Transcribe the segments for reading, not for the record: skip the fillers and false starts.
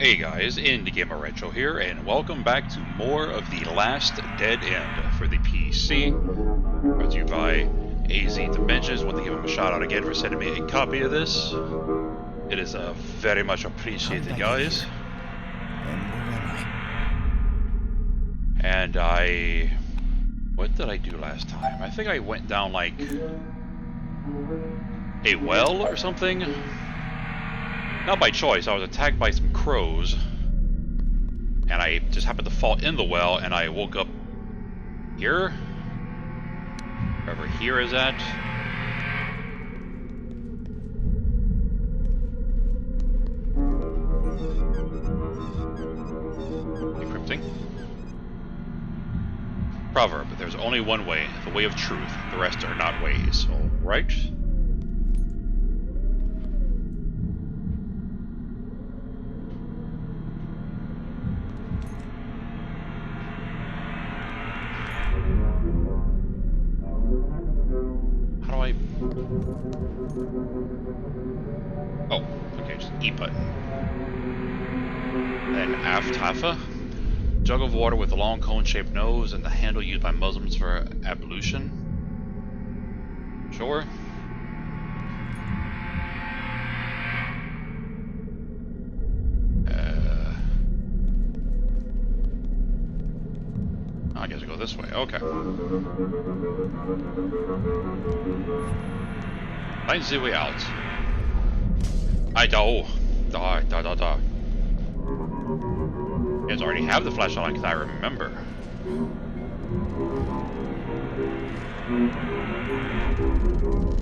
Hey guys, IndieGamerRetro here, and welcome back to more of The Last Dead End for the PC. Brought to you by AZ Dimensions. Want to give him a shout out again for sending me a copy of this. It is very much appreciated, guys. And what did I do last time? I think I went down like a well or something. Not by choice, I was attacked by some crows, and I just happened to fall in the well, and I woke up here? Wherever here is at. Decrypting. Proverb, there's only one way, the way of truth, the rest are not ways, alright? Oh, okay, just E button. Then aft Haffa. Jug of water with a long cone-shaped nose and the handle used by Muslims for ablution. Sure. I guess I go this way. Okay. Finds the way out. I do. Da. You guys already have the flashlight on because I remember.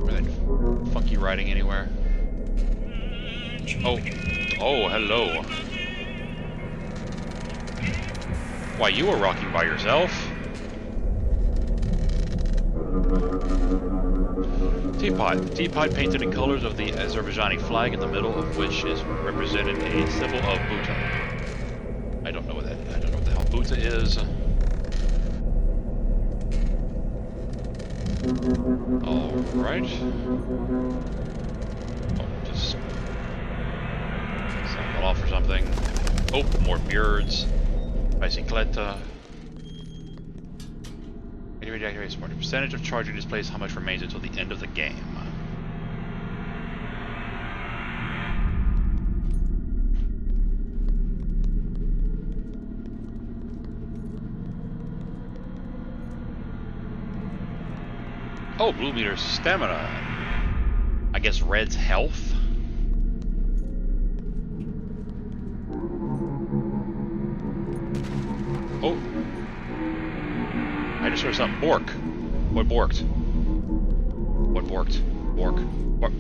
Are they funky riding anywhere? Oh, hello. Why, you were rocking by yourself? Teapot. The teapot painted in colors of the Azerbaijani flag, in the middle of which is represented a symbol of Buddha. I don't know what the hell Buddha is. Alright. Oh, just sample off or something. Oh, more beards. Bicicleta. Reactivate support. The percentage of charger displays how much remains until the end of the game. Oh, blue meter's stamina. I guess red's health. Oh. I just heard something. Bork. What borked? What borked? Bork. Bork.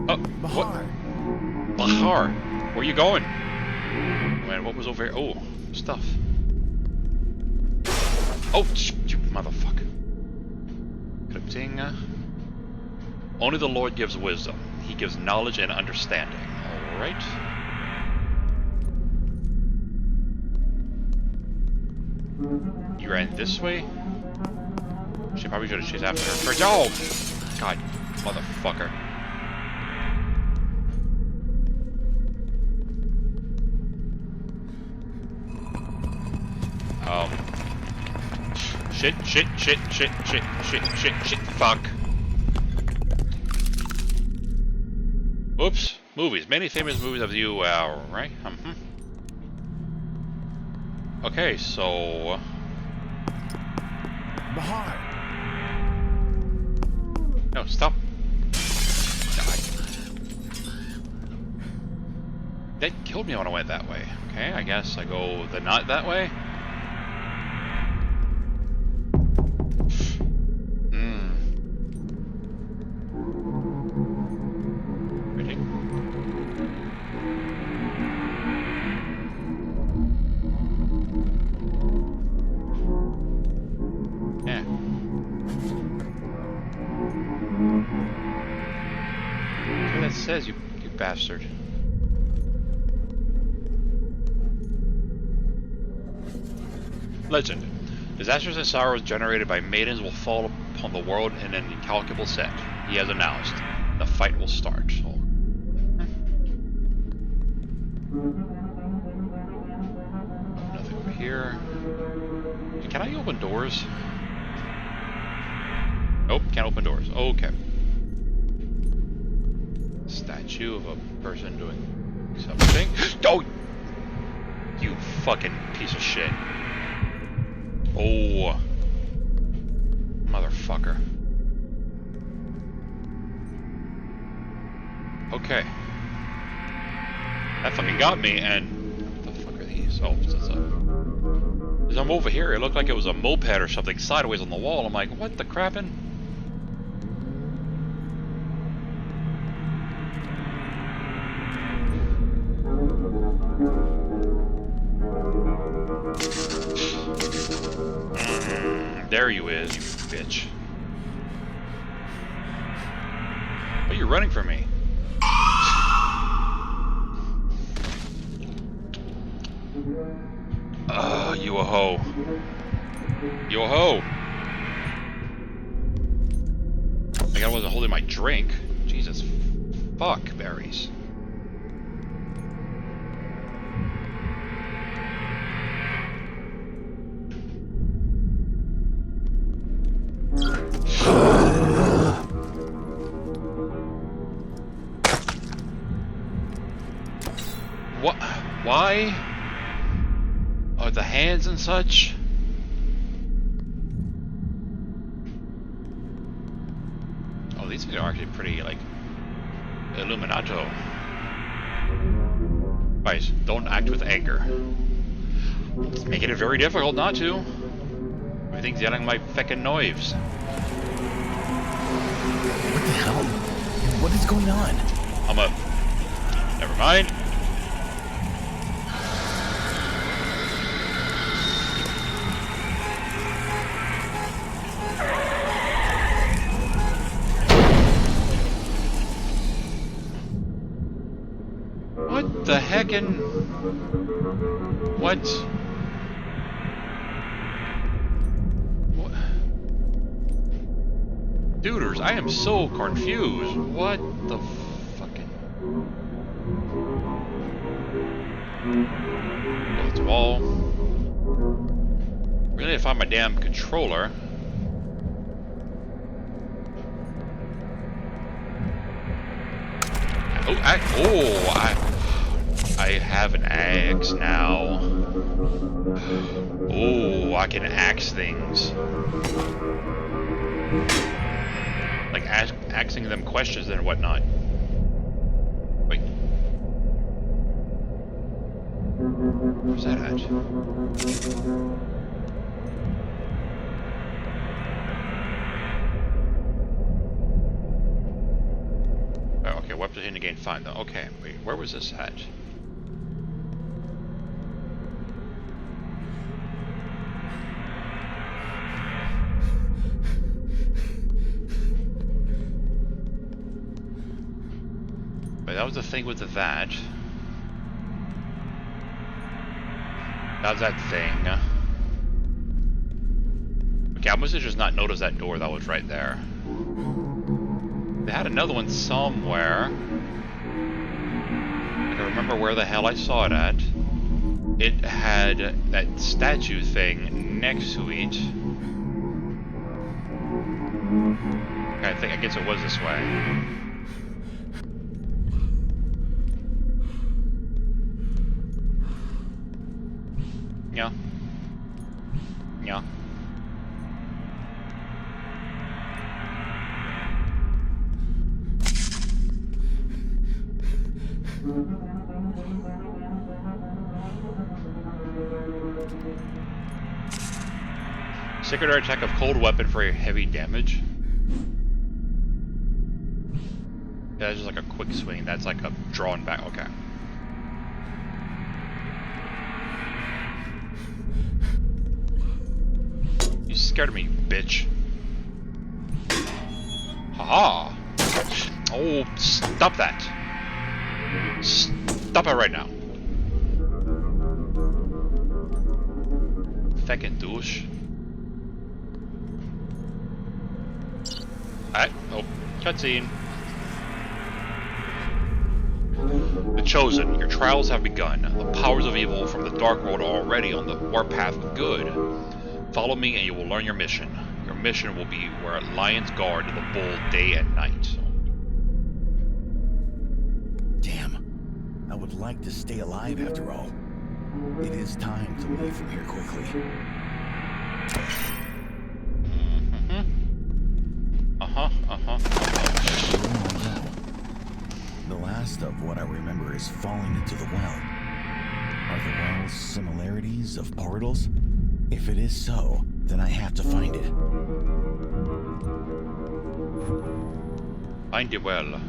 Oh, Bahar. What? Bahar. Where you going? Man, what was over here? Oh, stuff. Oh, you motherfucker. Crypting. Only the Lord gives wisdom. He gives knowledge and understanding. Alright. You ran this way? She probably should have chased after her first. Oh! God, motherfucker. Shit, fuck. Oops. Movies. Many famous movies of you, right? Okay, so... Bahar. No, stop. God. That killed me when I went that way. Okay, I guess I go the not that way. Ready? Yeah. What that says, you bastard. Legend. Disasters and sorrows generated by maidens will fall upon the world in an incalculable set. He has announced. The fight will start. So. Nothing over here. Can I open doors? Nope, can't open doors. Okay. Statue of a person doing something. Oh! You fucking piece of shit. Oh. Motherfucker. Okay. That fucking got me, and what the fuck are these? Oh, it's a... As I'm over here, it looked like it was a moped or something sideways on the wall. I'm like, what the crappin'? There you is, you bitch. Oh, you're running from me. You a hoe. You a hoe. Like I wasn't holding my drink. Jesus fuck, berries. What? Why? Oh, the hands and such? Oh, these things are actually pretty, like, Illuminato. Guys, don't act with anger. It's making it very difficult not to. Everything's yelling my feckin' knives. What the hell? What is going on? Never mind. What the heckin'? What? What? Duders, I am so confused. What the fucking... Well, it's a wall. Really need to find my damn controller. I have an axe now. Oh, I can axe things. Like axing them questions and whatnot. Wait. Where's that at? Oh, okay, weapons in the game, fine though. Okay, wait, where was this at? That was the thing with the that. That was that thing. Okay, I must have just not noticed that door that was right there. They had another one somewhere. I can remember where the hell I saw it at. It had that statue thing next to it. Okay, I guess it was this way. Yeah. Yeah. Secondary attack of cold weapon for heavy damage. Yeah, that's just like a quick swing. That's like a drawn back. Okay. You scared me, bitch. Haha. Oh, stop that. Stop it right now. Feckin' douche. Alright. Oh, cutscene. The Chosen, your trials have begun. The powers of evil from the Dark World are already on the warpath with good. Follow me and you will learn your mission. Your mission will be where lions guard the bull day and night. Damn. I would like to stay alive after all. It is time to leave from here quickly. The last of what I remember is falling into the well. Are the wells similarities of portals? If it is so, then I have to find it. Find it well.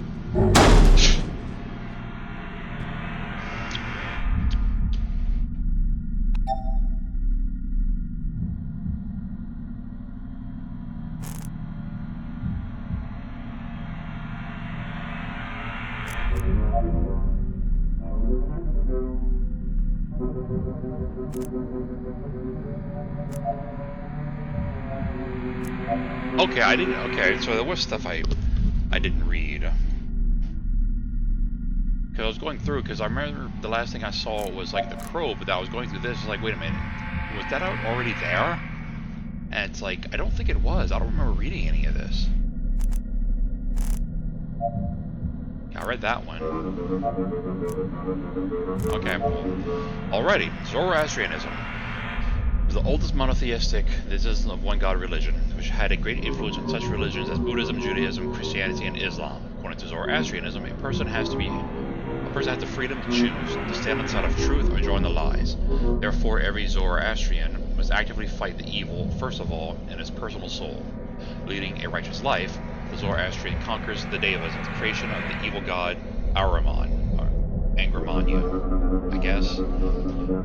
Okay, so there was stuff I didn't read. Because I was going through, because I remember the last thing I saw was like the crow, but I was going through this, like, wait a minute, was that already there? And it's like, I don't think it was. I don't remember reading any of this. I read that one. Okay, well, alrighty, Zoroastrianism is the oldest monotheistic system of one god religion, which had a great influence on such religions as Buddhism, Judaism, Christianity, and Islam. According to Zoroastrianism, a person has the freedom to choose to stand on the side of truth or join the lies. Therefore, every Zoroastrian must actively fight the evil, first of all, in his personal soul. Leading a righteous life, the Zoroastrian conquers the devas at the creation of the evil god Ahriman, or Angramanya, I guess.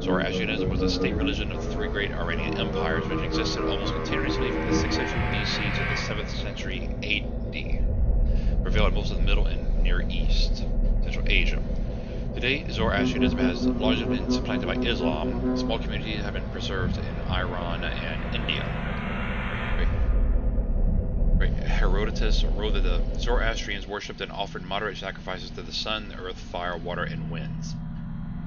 Zoroastrianism was the state religion of the three great Iranian empires, which existed almost continuously from the 6th century BC to the 7th century AD. Prevailed in most of the Middle and Near East, Central Asia. Today, Zoroastrianism has largely been supplanted by Islam. Small communities have been preserved in Iran and India. Herodotus wrote that the Zoroastrians worshipped and offered moderate sacrifices to the sun, earth, fire, water, and winds.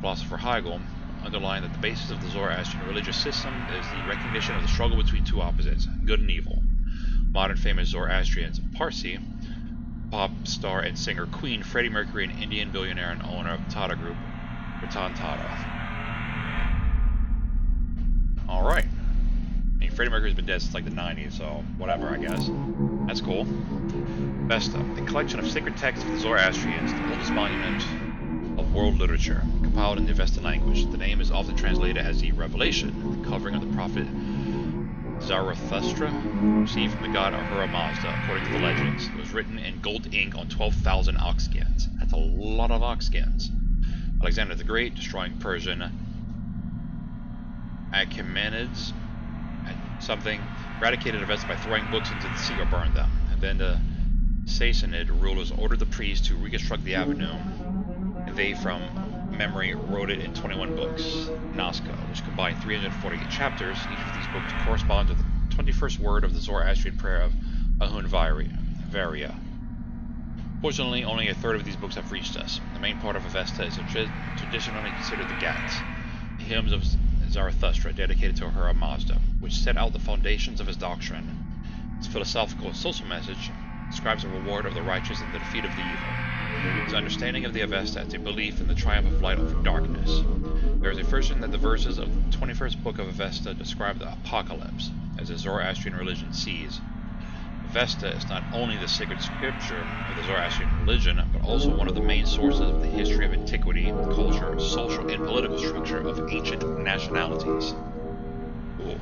Philosopher Hegel underlined that the basis of the Zoroastrian religious system is the recognition of the struggle between two opposites, good and evil. Modern famous Zoroastrians, Parsi, pop star and singer Queen Freddie Mercury, and Indian billionaire and owner of Tata Group, Ratan Tata. Alright. I mean, Freddie Mercury's been dead since like the 90s, so whatever, I guess. That's cool. Vesta, a collection of sacred texts of the Zoroastrians, the oldest monument of world literature, compiled in the Avesta language. The name is often translated as the Revelation, the covering of the prophet Zarathustra, received from the god Ahura Mazda, according to the legends. It was written in gold ink on 12,000 ox skins. That's a lot of ox skins. Alexander the Great, destroying Persian Achaemenids, something, eradicated Avesta by throwing books into the sea or burned them. And then the Sassanid rulers ordered the priests to reconstruct the avenue, and they, from memory, wrote it in 21 books, Nazca, which combined 348 chapters. Each of these books corresponds with the 21st word of the Zoroastrian prayer of Ahun Varia. Fortunately, only a third of these books have reached us. The main part of Avesta is traditionally considered the Gats, the hymns of Zarathustra dedicated to Ahura Mazda, which set out the foundations of his doctrine. Its philosophical and social message describes the reward of the righteous and the defeat of the evil. His understanding of the Avesta as a belief in the triumph of light over darkness. There is a version that the verses of the 21st book of Avesta describe the apocalypse, as the Zoroastrian religion sees. Avesta is not only the sacred scripture of the Zoroastrian religion, but also one of the main sources of the history of antiquity, culture, social, and political structure of ancient nationalities. Ooh.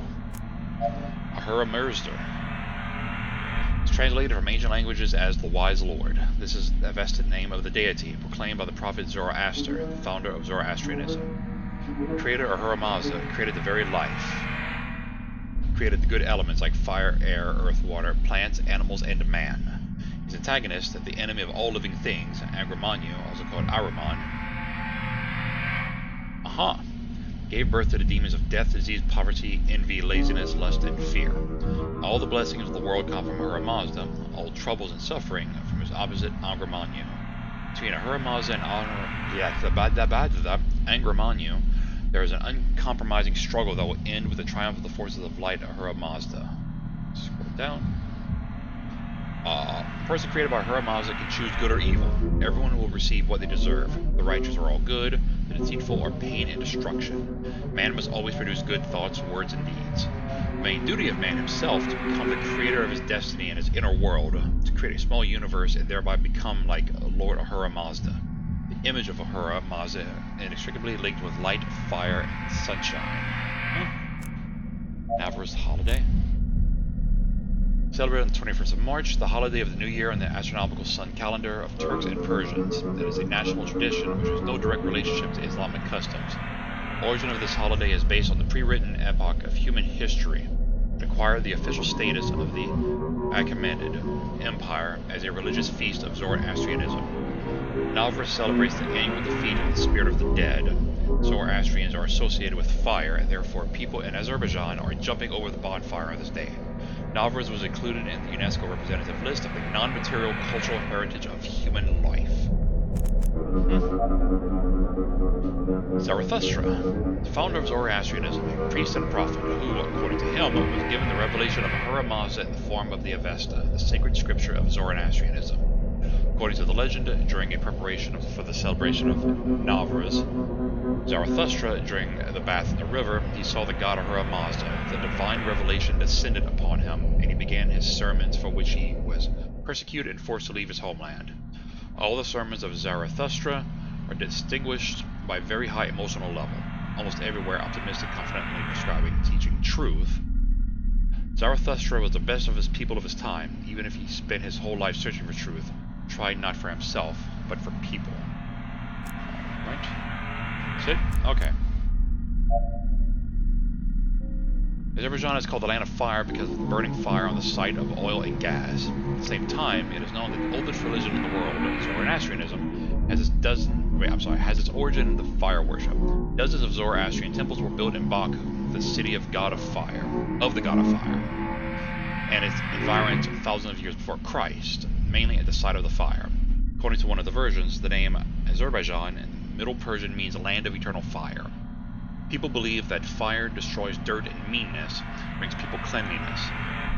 Ahura Mazda. It's translated from ancient languages as the Wise Lord. This is the Avesta name of the deity, proclaimed by the prophet Zoroaster, the founder of Zoroastrianism. Creator Ahura Mazda created the very life. Created the good elements like fire, air, earth, water, plants, animals, and man. His antagonist, the enemy of all living things, Angramanya, also called Ahriman, gave birth to the demons of death, disease, poverty, envy, laziness, lust, and fear. All the blessings of the world come from Ahura Mazda, all troubles and suffering from his opposite Angramanya. Between Ahura Mazda and Angramanyu, there is an uncompromising struggle that will end with the triumph of the forces of light, Ahura Mazda. Scroll down. A person created by Ahura Mazda can choose good or evil. Everyone will receive what they deserve. The righteous are all good, the deceitful are pain and destruction. Man must always produce good thoughts, words, and deeds. The main duty of man himself to become the creator of his destiny and his inner world, to create a small universe and thereby become like Lord Ahura Mazda. The image of Ahura Mazda inextricably linked with light, fire, and sunshine. Navra's holiday. Celebrated on the 21st of March, the holiday of the New Year on the astronomical sun calendar of Turks and Persians. That is a national tradition which has no direct relationship to Islamic customs. The origin of this holiday is based on the pre-written epoch of human history, which acquired the official status of the Achaemenid Empire as a religious feast of Zoroastrianism. Navra celebrates the annual defeat of the spirit of the dead. Zoroastrians are associated with fire, and therefore people in Azerbaijan are jumping over the bonfire on this day. Navraz was included in the UNESCO representative list of the non-material cultural heritage of human life. Zarathustra, the founder of Zoroastrianism, a priest and prophet who, according to him, was given the revelation of Ahura Mazda in the form of the Avesta, the sacred scripture of Zoroastrianism. According to the legend, during a preparation for the celebration of Navraz, Zarathustra, during the bath in the river, he saw the god Ahura Mazda. The divine revelation descended upon him, and he began his sermons, for which he was persecuted and forced to leave his homeland. All the sermons of Zarathustra are distinguished by very high emotional level, almost everywhere optimistic, confidently prescribing and teaching truth. Zarathustra was the best of his people of his time, even if he spent his whole life searching for truth, tried not for himself, but for people. Right? That's it? Okay. Azerbaijan is called the land of fire because of the burning fire on the site of oil and gas. At the same time, it is known that the oldest religion in the world, Zoroastrianism, has its origin in the fire worship. Dozens of Zoroastrian temples were built in Baku, the city of the god of fire, and its environs thousands of years before Christ, mainly at the site of the fire. According to one of the versions, the name Azerbaijan in Middle Persian means land of eternal fire. People believe that fire destroys dirt and meanness, brings people cleanliness.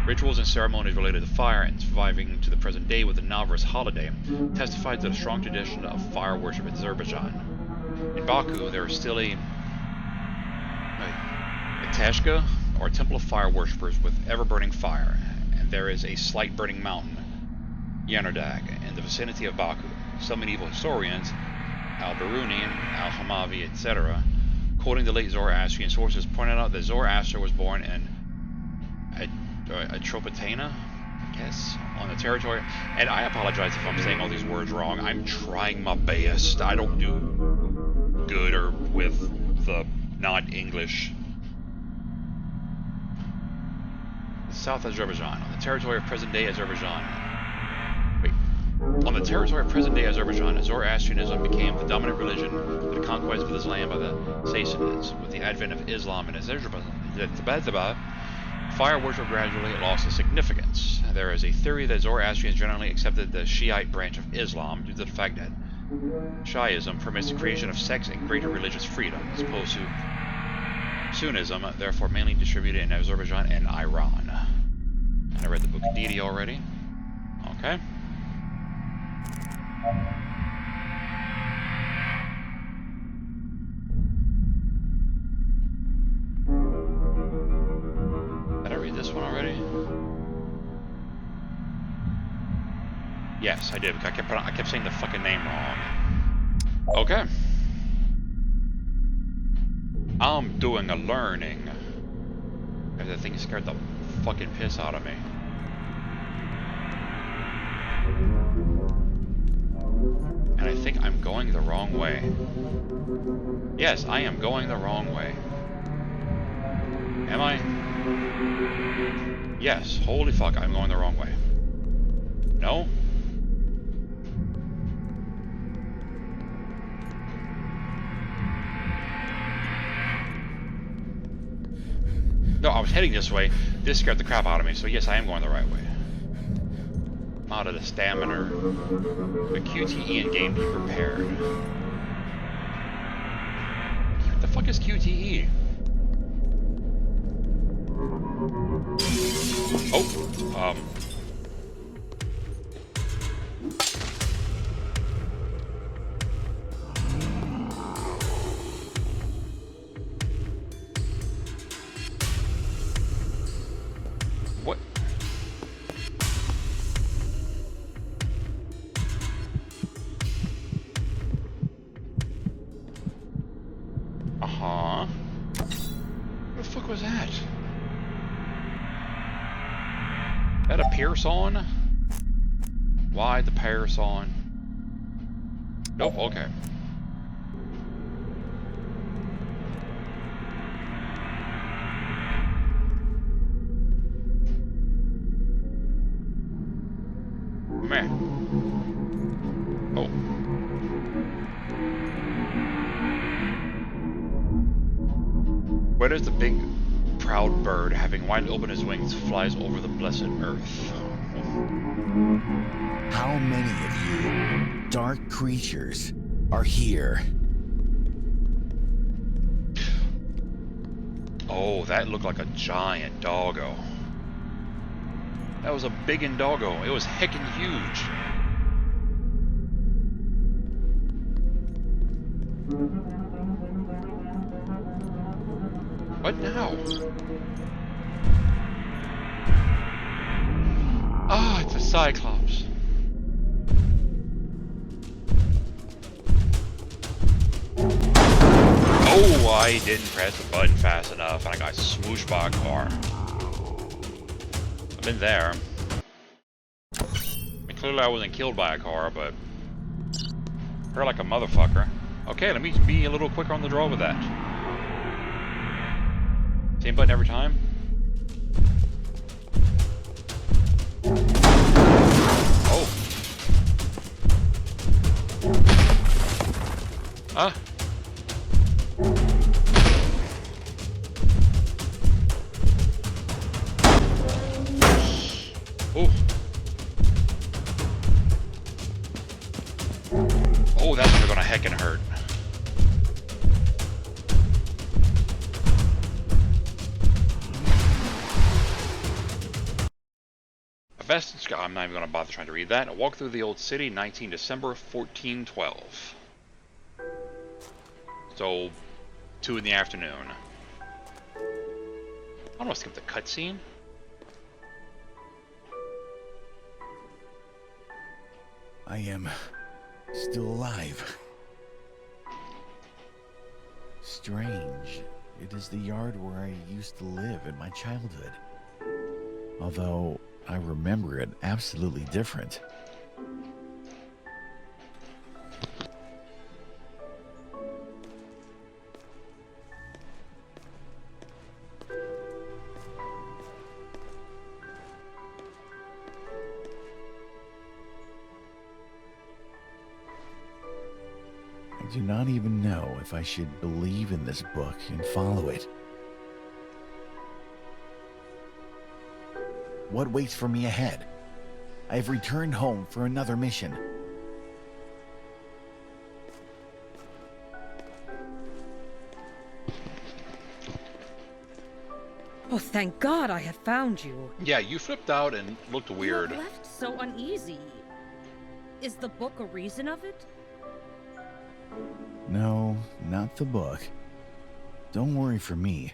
Rituals and ceremonies related to fire, and surviving to the present day with the Navraz holiday, testify to the strong tradition of fire worship in Azerbaijan. In Baku, there is still a Tashka, or temple of fire worshippers with ever-burning fire, and there is a slight burning mountain, Yanardag, in the vicinity of Baku. Some medieval historians, Al-Biruni, Al-Hamavi, etc., quoting the late Zoroastrian sources, pointed out that Zoroaster was born in Atropatena, I guess, on the territory, and I apologize if I'm saying all these words wrong. I'm trying my best. I don't do good or with the not-English. South Azerbaijan, on the territory of present-day Azerbaijan. On the territory of present-day Azerbaijan, Zoroastrianism became the dominant religion for the conquest of this land by the Sassanids. With the advent of Islam in Azerbaijan, fire worship gradually lost its significance. There is a theory that Zoroastrians generally accepted the Shiite branch of Islam due to the fact that Shiism permits the creation of sects and greater religious freedom, as opposed to Sunnism, therefore mainly distributed in Azerbaijan and Iran. And I read the Book of Deity already. Okay. Did I read this one already? Yes, I did, because I kept saying the fucking name wrong. Okay. I'm doing a learning. That thing scared the fucking piss out of me. And I think I'm going the wrong way. Yes, I am going the wrong way. Am I? Yes, holy fuck, I'm going the wrong way. No? No, I was heading this way. This scared the crap out of me, so yes, I am going the right way. out of the stamina. The QTE in game be prepared. What the fuck is QTE? Oh, what? Uh-huh. What the fuck was that? That a Pierce on? Why the Pierce on? Nope, okay. Man. Oh. Where does the big proud bird, having wide open his wings, flies over the blessed earth? How many of you dark creatures are here? Oh, that looked like a giant doggo. That was a biggin' doggo. It was heckin' huge. What now? Ah, it's a Cyclops. Oh, I didn't press the button fast enough and I got smooshed by a car. I've been there. I mean, clearly I wasn't killed by a car, but hurt like a motherfucker. Okay, let me be a little quicker on the draw with that. Same button every time. Oh. Ah. Oh. Oh, that's when they're gonna heckin' hurt. I'm not even going to bother trying to read that. A walk through the old city, 19 December 1412. So, 2 in the afternoon. I don't want to skip the cutscene. I am still alive. Strange. It is the yard where I used to live in my childhood. Although I remember it absolutely different. I do not even know if I should believe in this book and follow it. What waits for me ahead? I have returned home for another mission. Oh, thank God I have found you. Yeah, you flipped out and looked weird. You left so uneasy. Is the book a reason of it? No, not the book. Don't worry for me.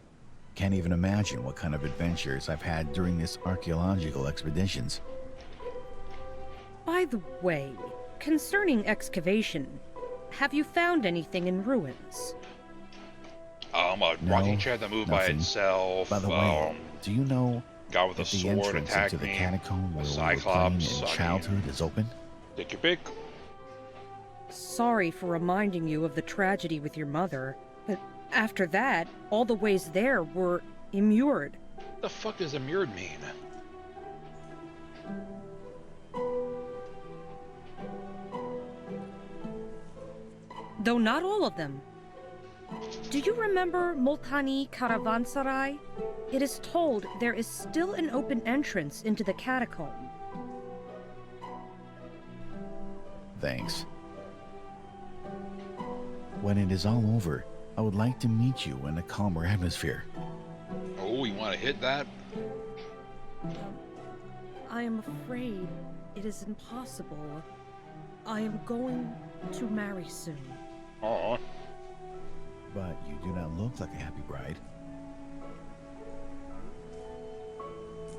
Can't even imagine what kind of adventures I've had during this archaeological expeditions. By the way, concerning excavation, have you found anything in ruins? A rocking chair that moved by nothing. itself. By the way, do you know guy with a if the sword entrance attacked into the me. catacomb where we were Cyclops. playing in childhood is open? Take your pick. Sorry for reminding you of the tragedy with your mother, but after that, all the ways there were immured. What the fuck does immured mean? Though not all of them. Do you remember Multani Caravanserai? It is told there is still an open entrance into the catacomb. Thanks. When it is all over, I would like to meet you in a calmer atmosphere. Oh, you want to hit that? I am afraid it is impossible. I am going to marry soon. Aw. But you do not look like a happy bride.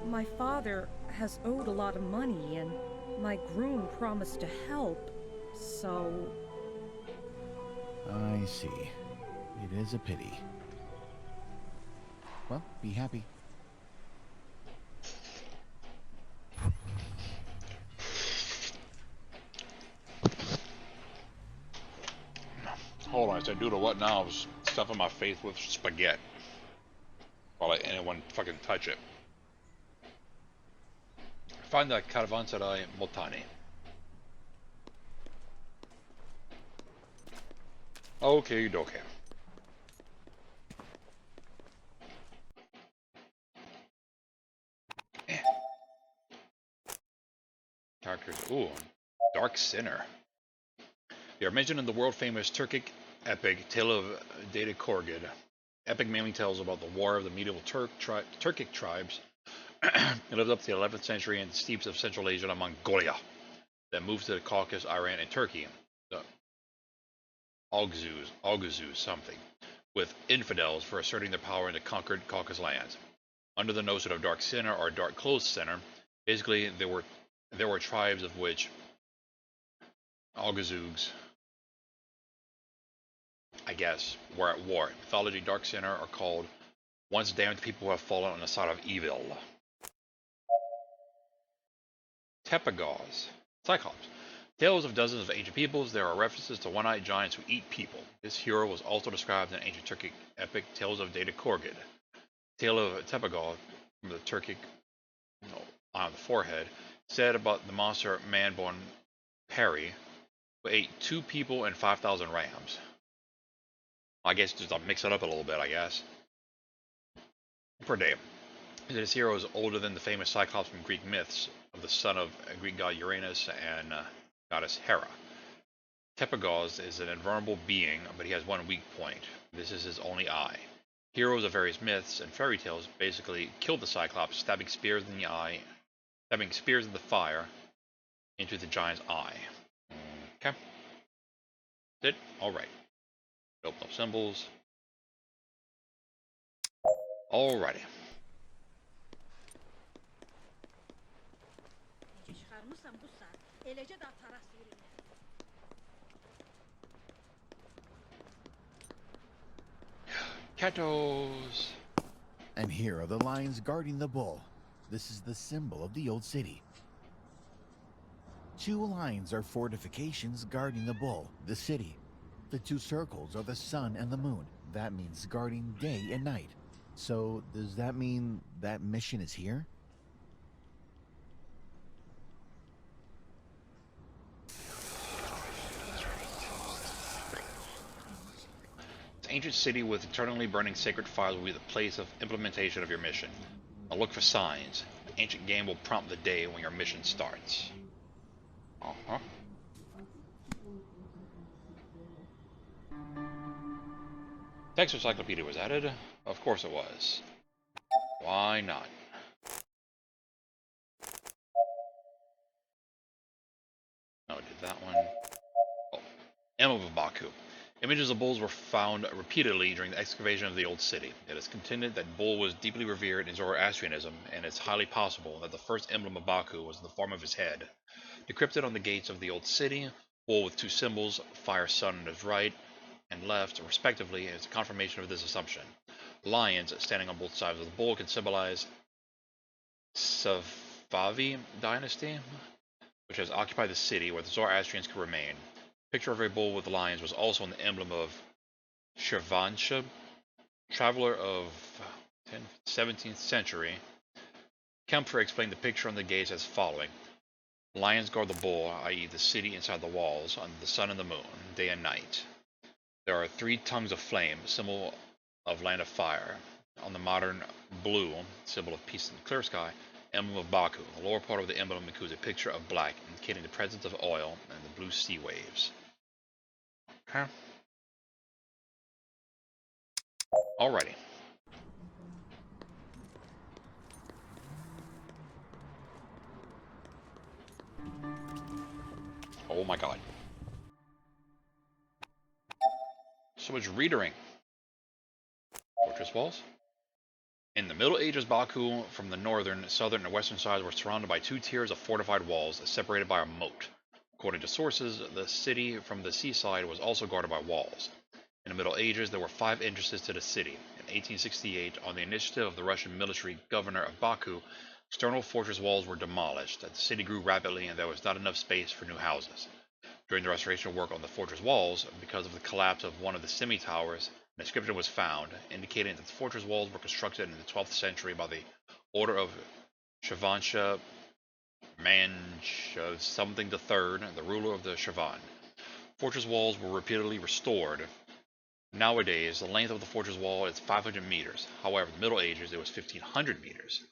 My father has owed a lot of money, and my groom promised to help, so... I see. It is a pity. Well, be happy. Hold on, I said, due to what now? I was stuffing my face with spaghetti. While I anyone fucking touch it. Find the Caravanserai Moltani. Okay, dokie. Characters. Ooh, Dark Sinner. They are mentioned in the world-famous Turkic epic Tale of Dede Korkut. Epic mainly tells about the war of the medieval Turkic tribes that lived up to the 11th century in the steppes of Central Asia and Mongolia, that moved to the Caucasus, Iran, and Turkey. The Algazuz something, with infidels for asserting their power in the conquered Caucasus lands. Under the notion of Dark Sinner or Dark Clothes Sinner, basically there were tribes of which Algazugs, I guess, were at war. In mythology, Dark Sinner are called once damned people who have fallen on the side of evil. Tepagos, Cyclops. Tales of dozens of ancient peoples, there are references to one-eyed giants who eat people. This hero was also described in ancient Turkic epic Tales of Dede Korkut. Tale of Tepagos, from the Turkic on the forehead, said about the monster man-born Peri, who ate 2 people and 5,000 rams. I guess just I'll mix it up a little bit, I guess. Per day. This hero is older than the famous Cyclops from Greek myths, of the son of Greek god Uranus and goddess Hera. Tepagos is an invulnerable being, but he has one weak point. This is his only eye. Heroes of various myths and fairy tales basically killed the Cyclops, stabbing spears in the fire into the giant's eye. Okay. That's it? Alright. Nope, no symbols. Alrighty. Catos. And here are the lions guarding the bull. This is the symbol of the old city. 2 lions are fortifications guarding the bull, the city. The 2 circles are the sun and the moon. That means guarding day and night. So, does that mean that mission is here? This ancient city with eternally burning sacred fires will be the place of implementation of your mission. Now look for signs. The ancient game will prompt the day when your mission starts. Text encyclopedia was added. Of course it was. Why not? No, I did that one. Oh, Emblem of Baku. Images of bulls were found repeatedly during the excavation of the old city. It is contended that bull was deeply revered in Zoroastrianism, and it's highly possible that the first emblem of Baku was in the form of his head. Decrypted on the gates of the old city, bull with 2 symbols, fire sun on his right and left, respectively, is a confirmation of this assumption. Lions standing on both sides of the bull can symbolize Safavi dynasty, which has occupied the city where the Zoroastrians could remain. Picture of a bull with lions was also in the emblem of Shirvanshah, traveler of 17th century. Kempfer explained the picture on the gates as following. Lions guard the bull, i.e. the city inside the walls, under the sun and the moon, day and night. There are 3 tongues of flame, symbol of land of fire, on the modern blue, symbol of peace and clear sky, Emblem of Baku. The lower part of the emblem includes a picture of black, indicating the presence of oil and the blue sea waves. Okay. Alrighty. Oh my god. So much reading. Fortress walls. In the Middle Ages, Baku from the northern, southern, and western sides were surrounded by 2 tiers of fortified walls separated by a moat. According to sources, the city from the seaside was also guarded by walls. In the Middle Ages, there were 5 entrances to the city. In 1868, on the initiative of the Russian military governor of Baku, external fortress walls were demolished. The city grew rapidly and there was not enough space for new houses. During the restoration work on the fortress walls, because of the collapse of one of the semi-towers, an inscription was found, indicating that the fortress walls were constructed in the 12th century by the order of Shavansha Manch something III, the ruler of the Shavan. Fortress walls were repeatedly restored. Nowadays, the length of the fortress wall is 500 meters. However, in the Middle Ages, it was 1,500 meters.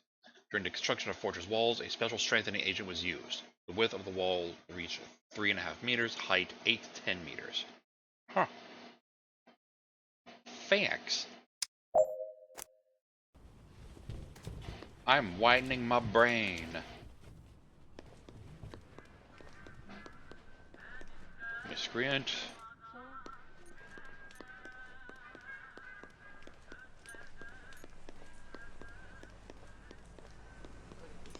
During the construction of fortress walls, a special strengthening agent was used. The width of the wall reached 3.5 meters, height 8 to 10 meters. Huh. Facts. I'm widening my brain. Miscreant.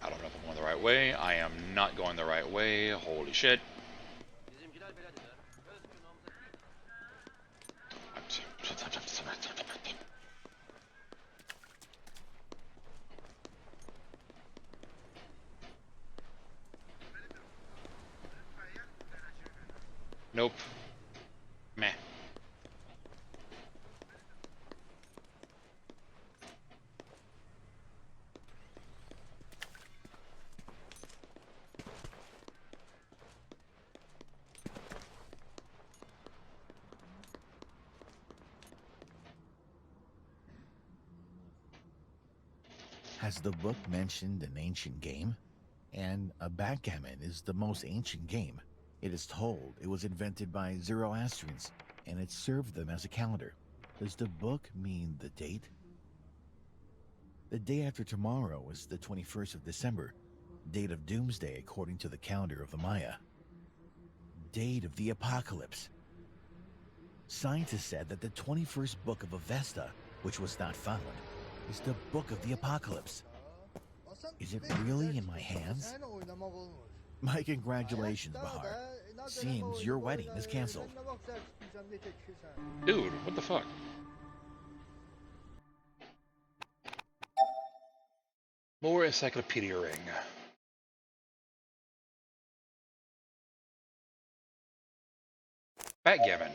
I don't know if I'm going the right way. I am not going the right way. Holy shit. Nope. Meh. Has the book mentioned an ancient game? And a backgammon is the most ancient game. It is told it was invented by Zoroastrians, and it served them as a calendar. Does the book mean the date? The day after tomorrow is the 21st of December, date of doomsday according to the calendar of the Maya. Date of the apocalypse. Scientists said that the 21st book of Avesta, which was not found, is the book of the apocalypse. Is it really in my hands? My congratulations, Bahar. Seems your wedding is canceled. Dude, what the fuck? More encyclopedia-ing. Backgammon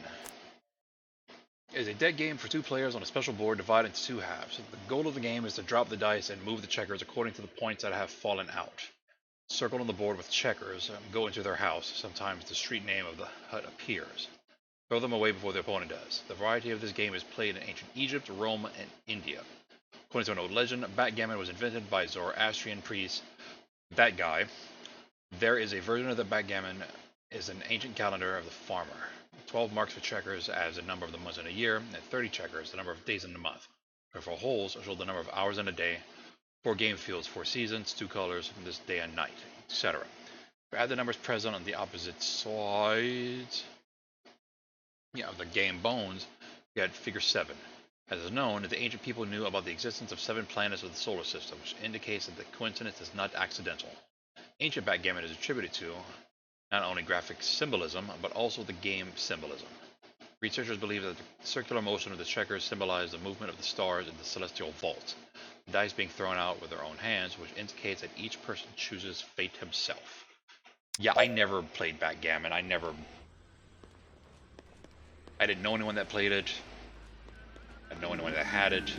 is a dead game for 2 players on a special board divided into 2 halves. The goal of the game is to drop the dice and move the checkers according to the points that have fallen out. Circled on the board with checkers go into their house. Sometimes the street name of the hut appears. Throw them away before the opponent does. The variety of this game is played in ancient Egypt, Rome, and India. According to an old legend, backgammon was invented by Zoroastrian priest, that guy. There is a version of the backgammon is an ancient calendar of the farmer. 12 marks for checkers as the number of the months in a year, and 30 checkers, the number of days in a month. 24 holes show the number of hours in a day. 4 game fields, 4 seasons, 2 colors, this day and night, etc. Add the numbers present on the opposite sides of the game bones, you had figure 7. As is known, the ancient people knew about the existence of 7 planets of the solar system, which indicates that the coincidence is not accidental. Ancient backgammon is attributed to not only graphic symbolism, but also the game symbolism. Researchers believe that the circular motion of the checkers symbolize the movement of the stars in the celestial vault, the dice being thrown out with their own hands, which indicates that each person chooses fate himself. Yeah, I never played backgammon. I didn't know anyone that played it. I didn't know anyone that had it.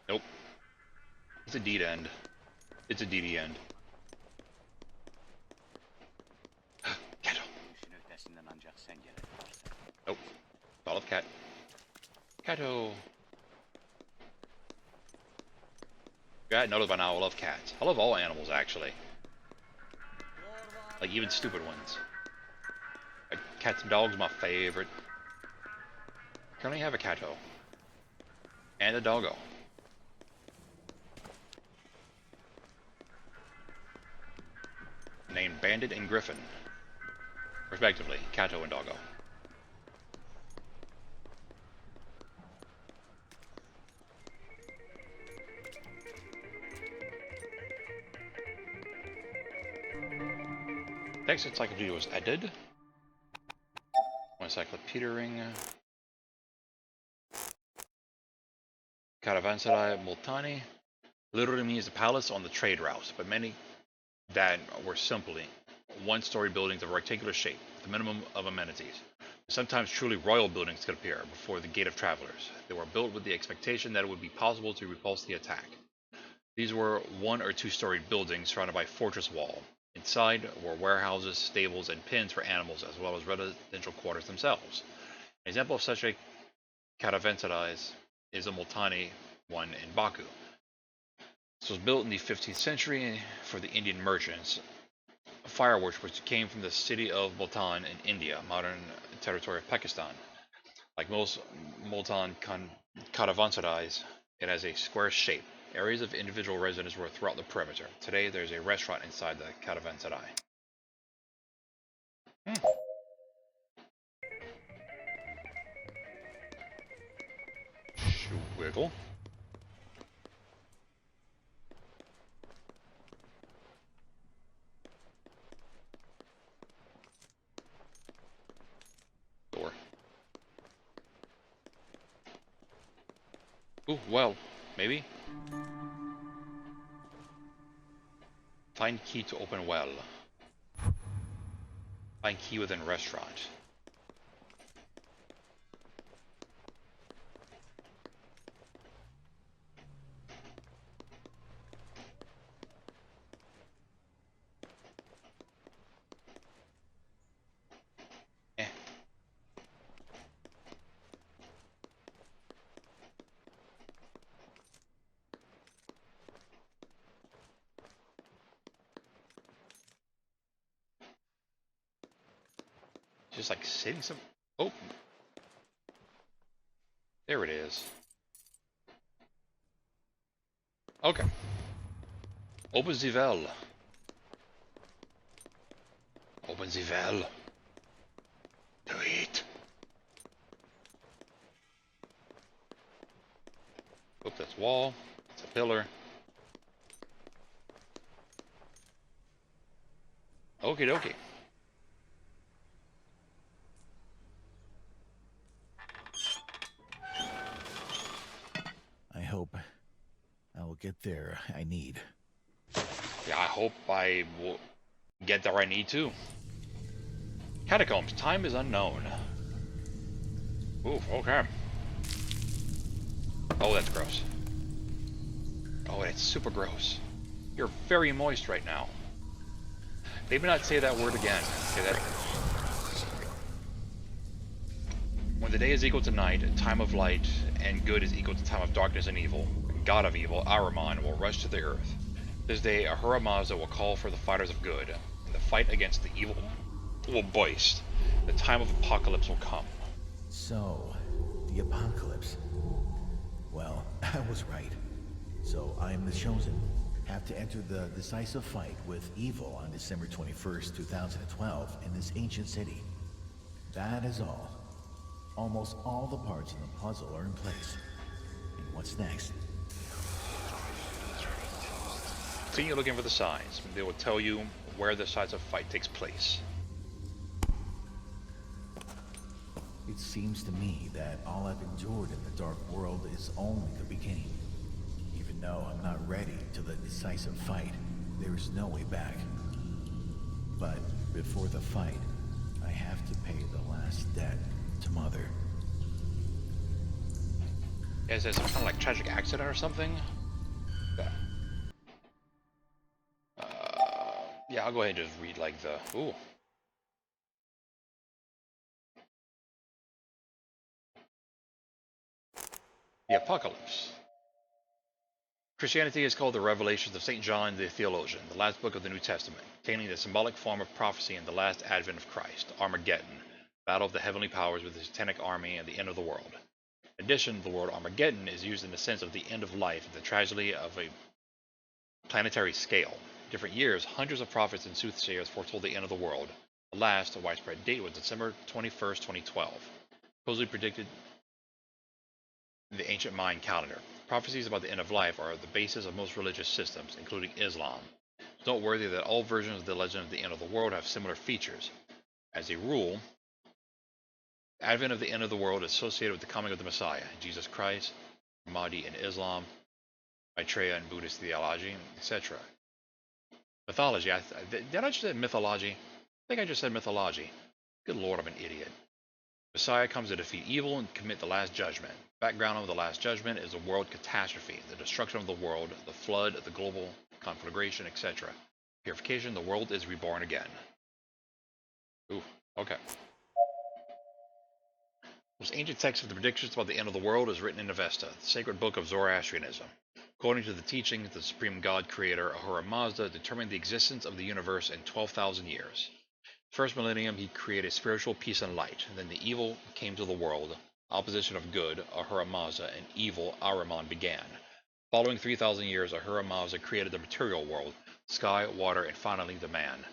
Nope. It's a deed end. It's a DD end. Oh, ball of cat. Cato. Yeah, I noticed by now I love cats. I love all animals, actually. Like, even stupid ones. Like, cats and dogs are my favorite. Currently have a Cato. And a doggo. Named Bandit and Griffin. Respectively, Cato and doggo. Next encyclopedia was added. One encyclopediaing. Caravanserai Multani literally means the palace on the trade route, but many that were simply one-story buildings of rectangular shape, the minimum of amenities. Sometimes truly royal buildings could appear before the gate of travelers. They were built with the expectation that it would be possible to repulse the attack. These were one- or two-storied buildings surrounded by a fortress wall. Inside were warehouses, stables, and pens for animals, as well as residential quarters themselves. An example of such a caravanserai is the Multani one in Baku. This was built in the 15th century for the Indian merchants, fireworks which came from the city of Multan in India, modern territory of Pakistan. Like most Multan caravanserais, it has a square shape. Areas of individual residence were throughout the perimeter. Today, there's a restaurant inside the Caravanserai. Wiggle. Door. Ooh, well, maybe. Find key to open well. Find key within restaurant. Just like sitting some. Oh, there it is. Okay. Open the well. Open the well. Do it. Oop, that's wall. It's a pillar. Okie dokie. I hope I will get there I need. Yeah, I hope I will get there I need to. Catacombs. Time is unknown. Ooh, okay. Oh, that's gross. Oh, that's super gross. You're very moist right now. Maybe not say that word again. Okay, that. When the day is equal to night, time of light and good is equal to time of darkness and evil, God of evil, Ahriman, will rush to the earth. This day, Ahura Mazda will call for the fighters of good, and the fight against the evil will burst. The time of apocalypse will come. So, the apocalypse. Well, I was right. So, I am the chosen. Have to enter the decisive fight with evil on December 21st, 2012 in this ancient city. That is all. Almost all the parts in the puzzle are in place. And what's next? Continue looking for the signs. They will tell you where the decisive fight takes place. It seems to me that all I've endured in the dark world is only the beginning. Even though I'm not ready to the decisive fight, there is no way back. But before the fight, I have to pay the last debt to Mother. Is there some kind of like tragic accident or something? Yeah, I'll go ahead and just read like the. Ooh. The Apocalypse. Christianity is called the Revelations of St. John the Theologian, the last book of the New Testament, containing the symbolic form of prophecy in the last advent of Christ, Armageddon, battle of the heavenly powers with the satanic army and the end of the world. In addition, the word Armageddon is used in the sense of the end of life and the tragedy of a planetary scale. In different years, hundreds of prophets and soothsayers foretold the end of the world. The last, a widespread date, was December 21st, 2012, supposedly predicted in the ancient Mayan calendar. Prophecies about the end of life are the basis of most religious systems, including Islam. It's noteworthy that all versions of the legend of the end of the world have similar features. As a rule, the advent of the end of the world is associated with the coming of the Messiah, Jesus Christ, Mahdi in Islam, Maitreya in Buddhist theology, etc. Mythology. Did I just say mythology? I think I just said mythology. Good lord, I'm an idiot. Messiah comes to defeat evil and commit the last judgment. Background of the last judgment is a world catastrophe, the destruction of the world, the flood, the global conflagration, etc. Purification, the world is reborn again. Ooh, okay. Most ancient text of the predictions about the end of the world is written in Avesta, the sacred book of Zoroastrianism. According to the teachings, the supreme god creator Ahura Mazda determined the existence of the universe in 12,000 years. First millennium, he created spiritual peace and light. Then the evil came to the world. Opposition of good, Ahura Mazda, and evil, Ahriman, began. Following 3,000 years, Ahura Mazda created the material world, sky, water, and finally the man.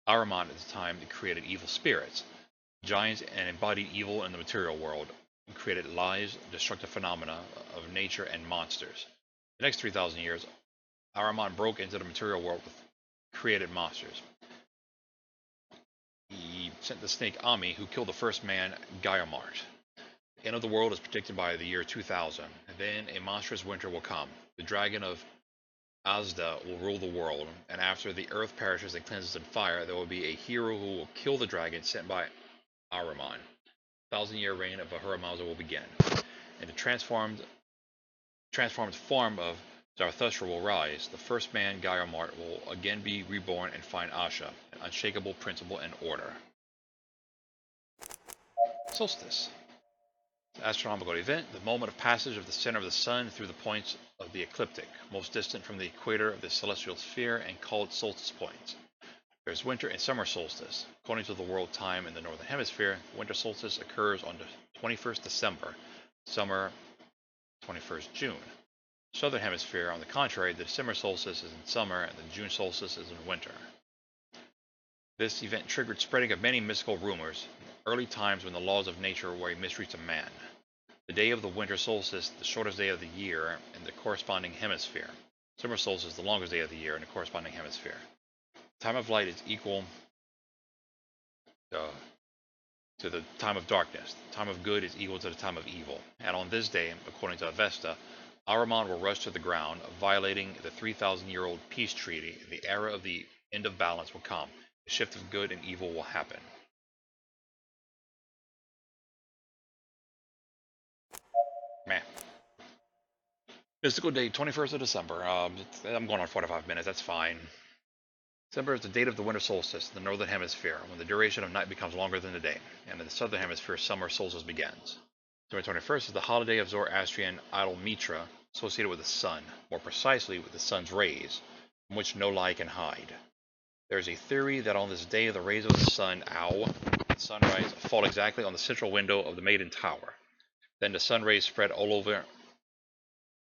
Ahriman at the time created evil spirits, giants, and embodied evil in the material world, and created lies, destructive phenomena of nature, and monsters. The next 3,000 years, Ahriman broke into the material world with created monsters. He sent the snake Ami, who killed the first man, Gaiamart. The end of the world is predicted by the year 2000, and then a monstrous winter will come. The dragon of Azda will rule the world, and after the earth perishes and cleanses in fire, there will be a hero who will kill the dragon sent by Ahriman. The 1,000-year reign of Ahura Mazda will begin, and the transformed form of Zarathustra will rise. The first man, Gaiamart, will again be reborn and find Asha, an unshakable principle and order. Solstice. The astronomical event, the moment of passage of the center of the sun through the points of the ecliptic, most distant from the equator of the celestial sphere, and called solstice points. There is winter and summer solstice. According to the world time in the northern hemisphere, winter solstice occurs on the 21st December, summer 21st June. Southern hemisphere, on the contrary, the December solstice is in summer and the June solstice is in winter. This event triggered spreading of many mystical rumors, in early times when the laws of nature were a mystery to man. The day of the winter solstice, the shortest day of the year in the corresponding hemisphere. Summer solstice, the longest day of the year in the corresponding hemisphere. The time of light is equal to the time of darkness. The time of good is equal to the time of evil. And on this day, according to Avesta, Ahriman will rush to the ground, violating the 3,000-year-old peace treaty. The era of the end of balance will come. The shift of good and evil will happen. Man. Mystical date, 21st of December. I'm going on 45 minutes, that's fine. December is the date of the winter solstice in the northern hemisphere, when the duration of night becomes longer than the day, and in the southern hemisphere, summer solstice begins. December 21st is the holiday of Zoroastrian idol Mitra, associated with the sun, more precisely with the sun's rays, from which no lie can hide. There is a theory that on this day the rays of the sun, at sunrise, fall exactly on the central window of the Maiden Tower. Then the sun rays spread all over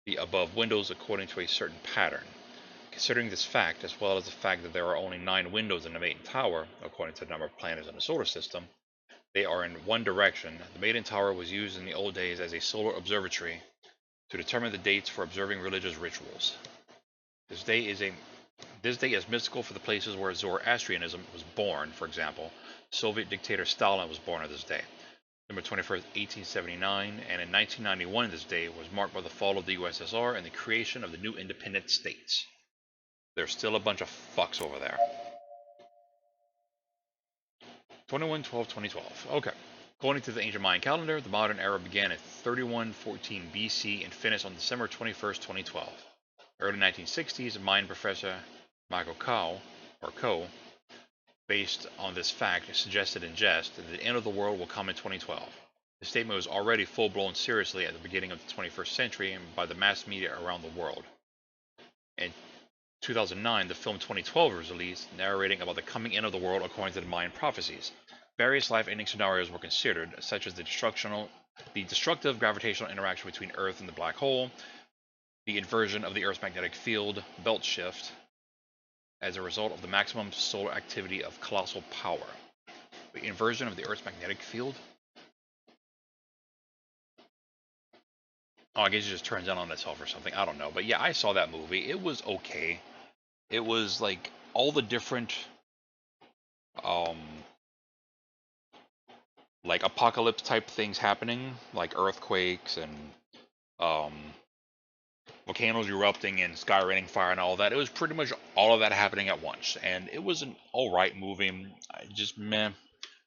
the above windows according to a certain pattern. Considering this fact, as well as the fact that there are only 9 windows in the Maiden Tower, according to the number of planets in the solar system, they are in one direction. The Maiden Tower was used in the old days as a solar observatory to determine the dates for observing religious rituals. This day is mystical for the places where Zoroastrianism was born. For example, Soviet dictator Stalin was born on this day, December 21st, 1879, and in 1991 this day was marked by the fall of the USSR and the creation of the new independent states. There's still a bunch of fucks over there. 21/12/2012. Okay. According to the ancient Mayan calendar, the modern era began at 3114 BC and finished on December 21st, 2012. Early 1960s, Mayan professor Michael Coe, based on this fact, suggested in jest that the end of the world will come in 2012. The statement was already full-blown seriously at the beginning of the 21st century and by the mass media around the world. In 2009, the film 2012 was released, narrating about the coming end of the world according to the Mayan prophecies. Various life-ending scenarios were considered, such as the destructive gravitational interaction between Earth and the black hole, the inversion of the Earth's magnetic field, belt shift, as a result of the maximum solar activity of colossal power. The inversion of the Earth's magnetic field? Oh, I guess it just turns on itself or something. I don't know. But yeah, I saw that movie. It was okay. It was like all the different like apocalypse type things happening, like earthquakes and volcanoes erupting and sky raining fire and all that. It was pretty much all of that happening at once, and it was an alright movie. I just meh.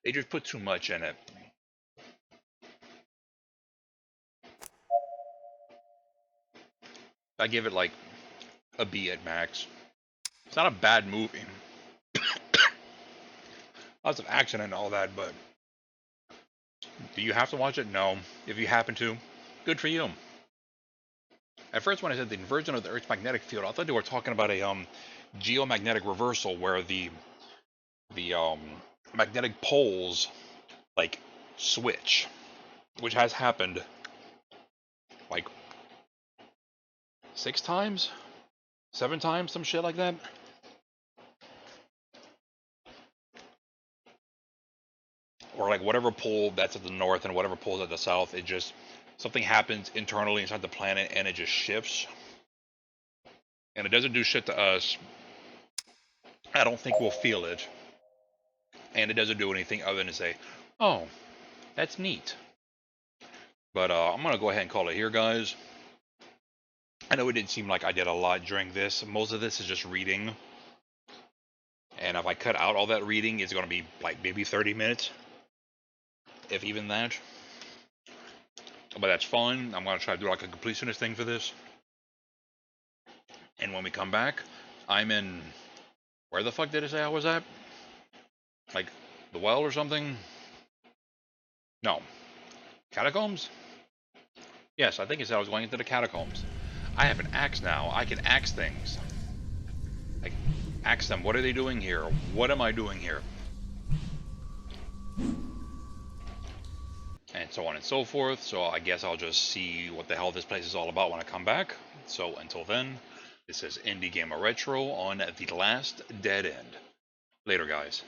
They just put too much in it. I give it like a B at max. It's not a bad movie. Lots of action and all that, but do you have to watch it? No. If you happen to, good for you. At first, when I said the inversion of the Earth's magnetic field, I thought they were talking about a geomagnetic reversal, where the magnetic poles like switch, which has happened like 6 times, 7 times, some shit like that. Or like whatever pole that's at the north and whatever pole is at the south, it just, something happens internally inside the planet and it just shifts. And it doesn't do shit to us. I don't think we'll feel it. And it doesn't do anything other than to say, oh, that's neat. But I'm going to go ahead and call it here, guys. I know it didn't seem like I did a lot during this. Most of this is just reading. And if I cut out all that reading, it's going to be like maybe 30 minutes. If even that. But that's fine. I'm going to try to do like a completionist thing for this. And when we come back, I'm in... Where the fuck did it say I was at? Like, the well or something? No. Catacombs? Yes, I think it said I was going into the catacombs. I have an axe now. I can axe things. Like, axe them. What are they doing here? What am I doing here? And so on and so forth. So I guess I'll just see what the hell this place is all about when I come back. So until then, this is IndieGamerRetro on The Last Dead End. Later, guys.